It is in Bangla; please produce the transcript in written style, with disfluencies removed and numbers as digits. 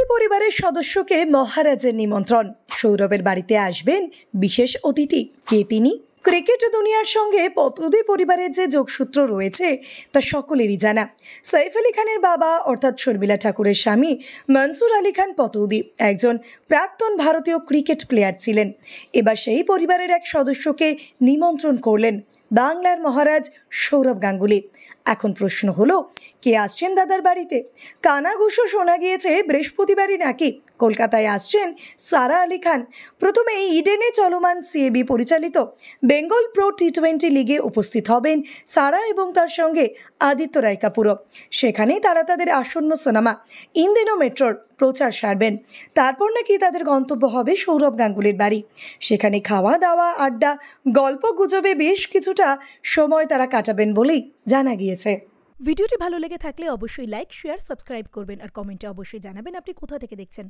পতৌদি পরিবারের সদস্যকে মহারাজের নিমন্ত্রণ। সৌরভের বাড়িতে আসবেন বিশেষ অতিথি। কে তিনি? ক্রিকেট দুনিয়ার সঙ্গে পতৌদি পরিবারের যে যোগসূত্র রয়েছে তা সকলেরই জানা। সাইফ আলী খানের বাবা অর্থাৎ শর্মিলা ঠাকুরের স্বামী মনসুর আলী খান পতৌদি একজন প্রাক্তন ভারতীয় ক্রিকেট প্লেয়ার ছিলেন। এবার সেই পরিবারের এক সদস্যকে নিমন্ত্রণ করলেন বাংলার মহারাজ সৌরভ গাঙ্গুলি। এখন প্রশ্ন হলো, কে আসছেন দাদার বাড়িতে? কানাঘুষো শোনা গিয়েছে বৃহস্পতিবারই নাকি কলকাতায় আসছেন সারা আলী খান। প্রথমে ইডেনে চলমান সিএবি পরিচালিত বেঙ্গল প্রো টি20 লিগে উপস্থিত হবেন সারা এবং তার সঙ্গে আদিত্য রায় কাপুরও। সেখানেই তারা তাদের আসন্ন সিনেমা ইন্দিনো মেট্রোর প্রচার সারবেন। তারপর নাকি তাদের গন্তব্য হবে সৌরভ গাঙ্গুলির বাড়ি। সেখানে খাওয়া দাওয়া, আড্ডা, গল্প গুজবে বেশ কিছুটা সময় তারা কাটাবেন বলেই জানা গিয়েছে। ভিডিওটি ভালো লেগে থাকলে অবশ্যই লাইক, শেয়ার, সাবস্ক্রাইব করবেন আর কমেন্টে অবশ্যই জানাবেন আপনি কোথা থেকে দেখছেন।